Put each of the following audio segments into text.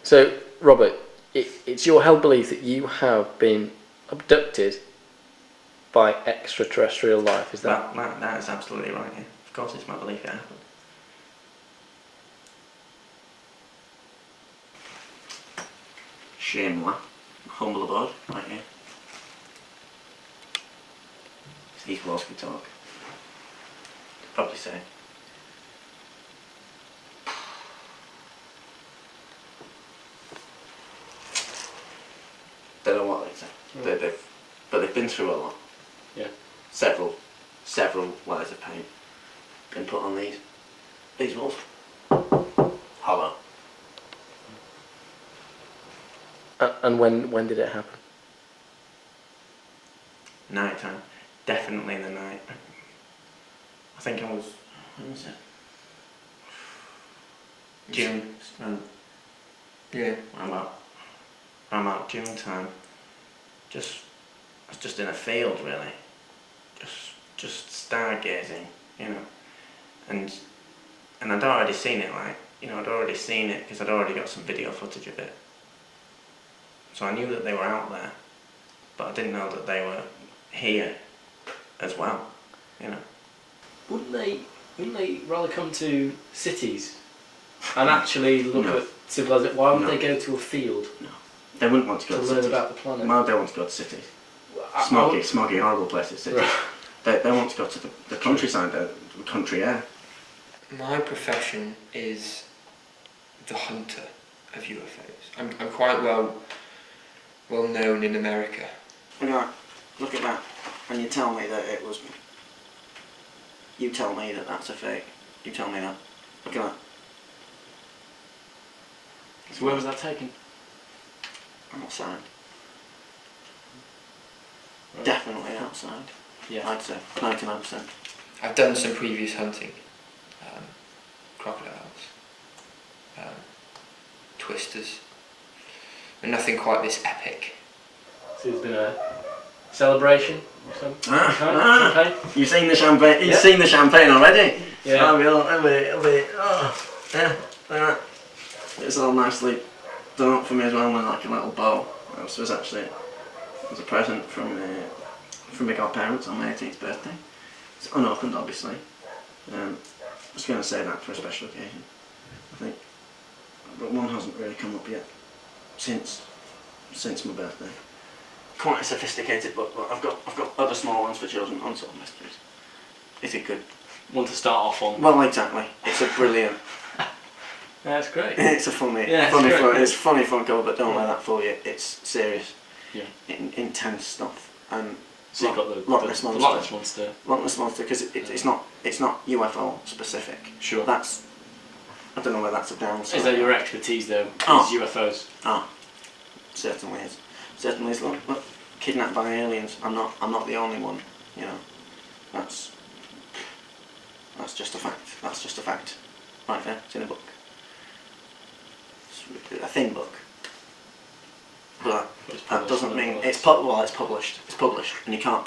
So, Robert, it's your held belief that you have been abducted by extraterrestrial life, is that? That is absolutely right, yeah. Of course it's my belief it happened. Shame-la. Humble abode, right here. It's equal as we talk. Probably say. They don't know what they say. Right. But they've been through a lot. Yeah. Several layers of paint been put on these walls. Hollow. And when did it happen? Night time. Definitely in the night. I think I was, when was it? June. Yeah, about June time. I was just in a field really. Just stargazing, you know. And I'd already seen it, because I'd already got some video footage of it. So I knew that they were out there, but I didn't know that they were here as well, you know. Wouldn't they rather come to cities and actually look at civilization? Why would they go to a field? No, they wouldn't want to go to learn cities. About the planet. Why would they want to go to cities? Smoggy, horrible places, cities. They want to go to the countryside, the country air. My profession is the hunter of UFOs. I'm quite well known in America. Look at that, and you tell me that it was. You tell me that that's a fake. You tell me that. Look at that. So where was that taken? Outside. Right. Definitely outside. Yeah. I'd say 99%. I've done some previous hunting. Crocodiles. Twisters. But nothing quite this epic. So there's been a celebration or something? Champagne? You've seen the champagne. You've seen the champagne already. Yeah. It'll be. Oh, yeah. Like that. It's all nicely done up for me as well, with like a little bow. This was actually a present from my godparents on my 18th birthday. It's unopened, obviously. I was going to say that for a special occasion, I think, but one hasn't really come up yet since my birthday. Quite a sophisticated book, but I've got other small ones for children, unsolved mysteries. If you could Want to start off on? Well, exactly. It's a brilliant. That's great. It's a funny fun cover, but don't let that fool you. It's serious. Yeah. Intense stuff. So you've got the Loch Ness Monster. Loch Ness Monster, because it's not UFO specific. Sure. I don't know whether that's a downside. Is that your expertise though? UFOs. Certainly is. Certainly is. Look, kidnapped by aliens. I'm not the only one. You know, that's just a fact. That's just a fact. Right there. It's in a book. It's a thin book. But that doesn't mean it's published. It's published, and you can't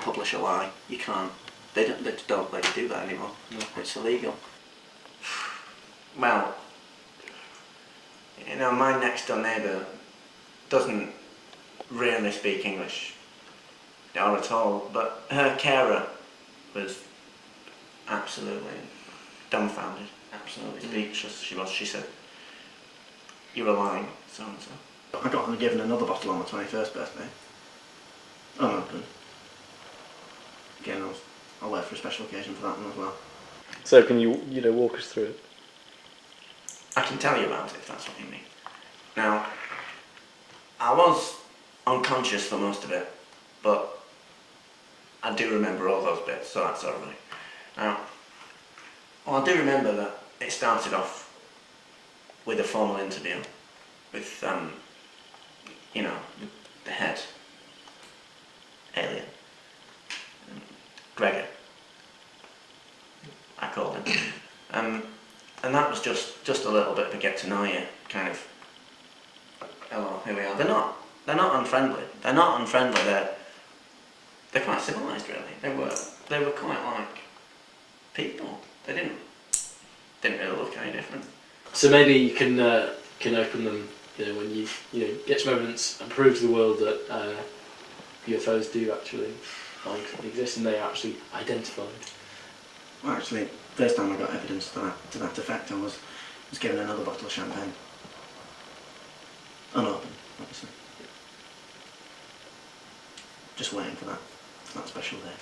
publish a lie. You can't. They don't let you do that anymore. No. It's illegal. Well, you know, my next door neighbour doesn't really speak English or at all, but her carer was absolutely dumbfounded, absolutely speechless. She said, "You were lying, so and so." I got given another bottle on my 21st birthday. Unopened. Again, I'll wait for a special occasion for that one as well. So can you walk us through it? I can tell you about it if that's what you mean. Now, I was unconscious for most of it, but I do remember all those bits, so that's alright. Now, I do remember that it started off with a formal interview with, the head alien, Gregor, I called him. And that was just a little bit of a get to know you kind of. Hello, here we are. They're not unfriendly. They're not unfriendly. They're quite civilized, really. They were quite like people. They didn't really look any different. So maybe you can can open them, when you get some evidence and prove to the world that UFOs do actually exist and they are actually identified. Well, actually, first time I got evidence to that effect, I was given another bottle of champagne. Unopened, obviously. Just waiting for that special day.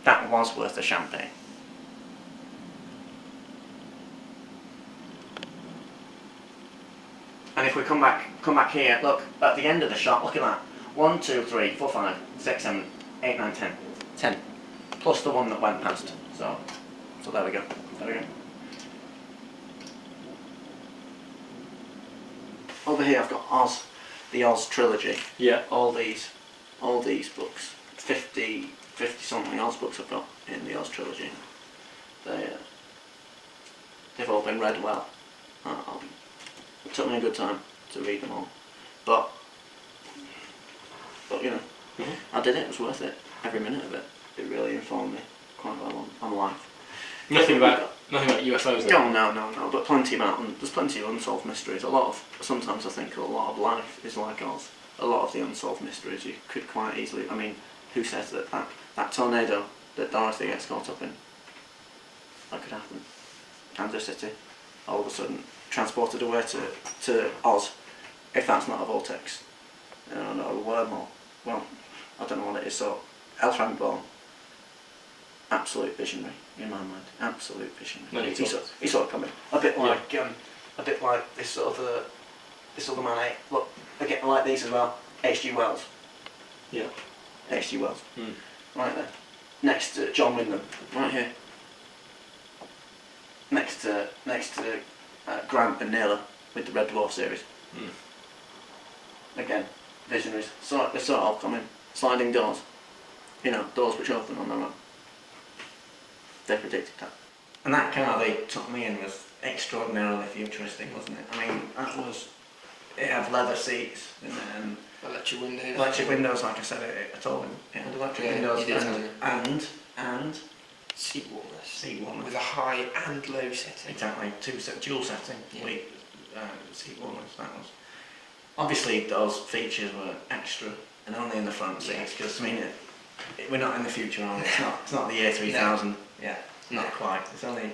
That was worth the champagne. And if we come back here, look, at the end of the shot, look at that. 1, 2, 3, 4, 5, 6, 7, 8, 9, 10. 10. Plus the one that went past. So there we go. There we go. Over here I've got Oz, the Oz trilogy. Yeah. All these books. 50 something Oz books I've got in the Oz trilogy. They've all been read well. It took me a good time to read them all, but I did it. It was worth it. Every minute of it. It really informed me quite well on life. Nothing about UFOs. No. But there's plenty of unsolved mysteries. Sometimes I think a lot of life is like Oz. A lot of the unsolved mysteries you could quite easily. I mean, who says that tornado that Dorothy gets caught up in? That could happen. Kansas City, all of a sudden transported away to Oz. If that's not a vortex, not a wormhole. Well, I don't know what it is. So, L. Frank Baum, absolute visionary in my mind. Absolute visionary. He saw it coming. A bit like this other man. Look, again, like these as well. H.G. Wells. Yeah. H.G. Wells. Right there. Next to John Wyndham. Right here. Next to Grant and Naylor with the Red Dwarf series. Again, visionaries. They saw it all coming. Sliding doors. Doors which open on their own. They predicted that. And that car they took me in was extraordinarily futuristic, wasn't it? I mean, it had leather seats and Electric windows. Electric windows, like I said, it had electric windows and seat warmers. Seat warmers. With a high and low setting. Exactly, dual setting. Yeah. Seat warmers. That was obviously those features were extra and only in the front seats because we're not in the future, are we? It's not the year 3000. No. Yeah, not quite. It's only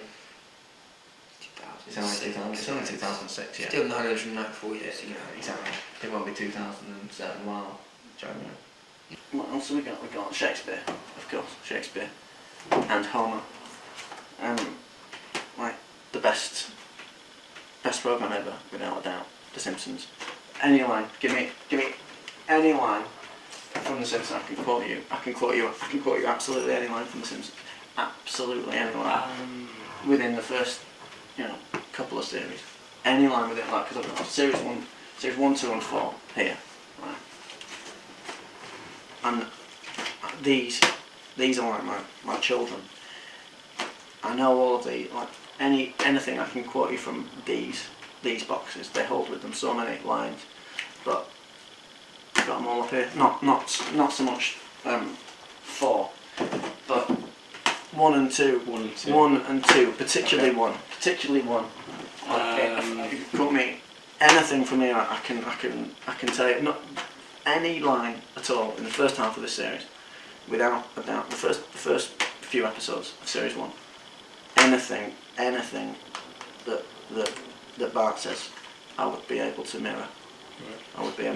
2006. Yeah. Still 994 years ago. Exactly. It won't be 2007. Wow. January. What else have we got? We've got Shakespeare, of course. Shakespeare and Homer. Like the best programme ever, without a doubt. The Simpsons. Any line. Give me any line from The Simpsons. I can quote you absolutely any line from The Simpsons. Absolutely any line. Within the first, couple of series. Any line within, because I've got series 1, 2 and 4 here. Right. And these are like my children. I know all of the, anything I can quote you from these boxes. They hold with them so many lines, but I've got them all up here. Not so much 4, but 1 and 2. 1 and 2, particularly okay. 1. Particularly 1. If you quote me anything from here, I can tell you not any line at all in the first half of this series, without a doubt. The first few episodes of series 1. Anything that Bart says, I would be able to mirror. Right. I would be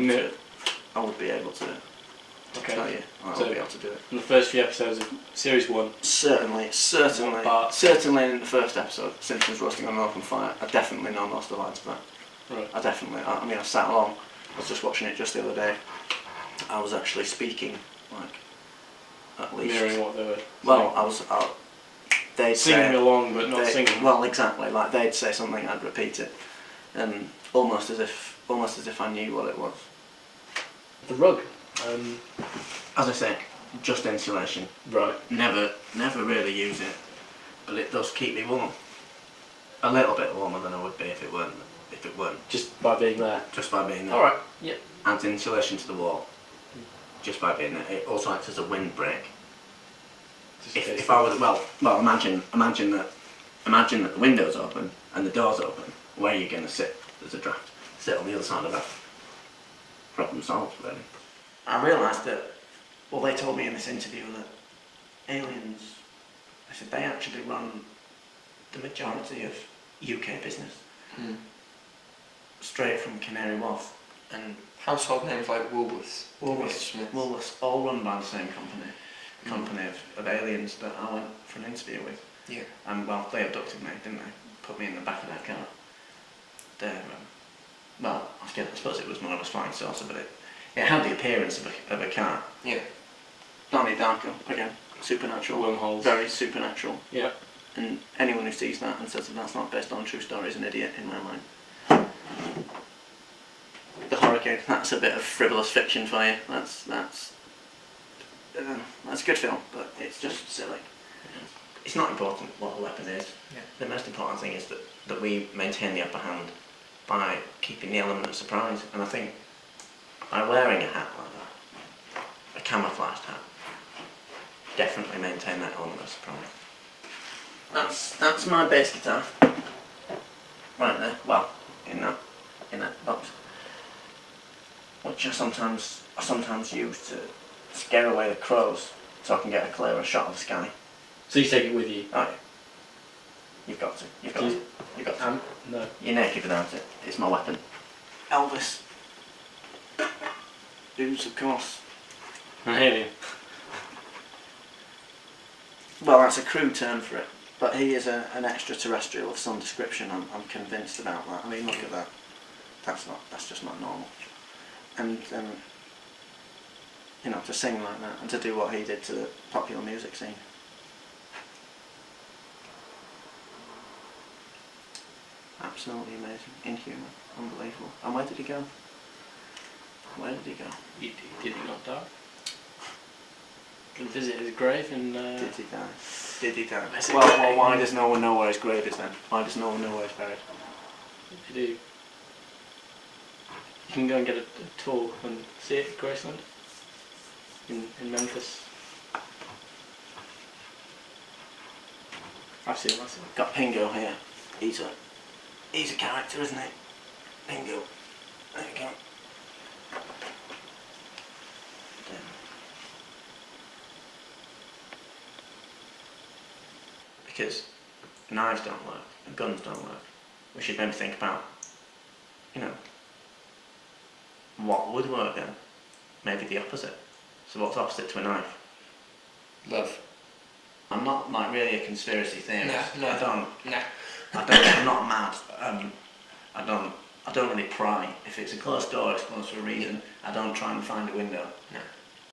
able to tell you. I would be able to do it. In the first few episodes of series 1. Certainly in the first episode, Simpsons roasting on an open fire, I definitely know most of the lines for that. Right. I sat along, I was just watching it just the other day. I was actually speaking, at least. Mirroring what they were Well, they'd singing along, but not singing. Well, exactly. They'd say something, I'd repeat it, and almost as if I knew what it was. The rug. As I say, just insulation. Right. Never really use it, but it does keep me warm. A little bit warmer than I would be if it weren't. Just by being there. Just by being there. All right. Yeah. Adds insulation to the wall. Just by being there. It also acts as a windbreak. If I was imagine that the window's open and the door's open, where are you going to sit? There's a draft. Sit on the other side of that. Problem solved, really. I realised that, well, they told me in this interview that aliens, they said they actually run the majority of UK business. Straight from Canary Wharf. And household names like Woolworths, all run by the same company. Company of aliens that I went for an interview with. Yeah. And well, they abducted me, didn't they? Put me in the back of their car. Well, I suppose it was more of a flying saucer, but it had the appearance of a car. Yeah. Donnie Darko, again, supernatural. Wormholes. Very supernatural. Yeah. And anyone who sees that and says that that's not based on a true story is an idiot in my mind. The Hurricane, that's a bit of frivolous fiction for you. That's a good film, but it's just silly. It's not important what the weapon is. Yeah. The most important thing is that we maintain the upper hand by keeping the element of surprise. And I think by wearing a hat like that, a camouflaged hat, definitely maintain that element of surprise. That's my bass guitar. Right there. Well, in that box. Which I sometimes use to scare away the crows so I can get a clearer shot of the sky. So you take it with you? Oh yeah. You've got to. You've got to. No. You're naked without it. It's my weapon. Elvis. Booze, of course. I hear you. Well, that's a crude term for it. But he is an extraterrestrial of some description. I'm convinced about that. I mean, look at that. That's just not normal. And to sing like that and to do what he did to the popular music scene. Absolutely amazing, inhuman, unbelievable. And where did he go? Did he not die? Can visit his grave and... Did he die? Well, why does no one know where his grave is then? Why does no one know where he's buried? If you do, you can go and get a tour and see it at Graceland in Memphis. I've seen it. Got Pingo here. He's a character, isn't he? Pingo. There you go. Because knives don't work and guns don't work. We should maybe think about, what would work then? Maybe the opposite. So what's opposite to a knife? Love. I'm not really a conspiracy theorist. No. I'm not mad. I don't really pry. If it's a closed door, it's closed for a reason. I don't try and find a window. No.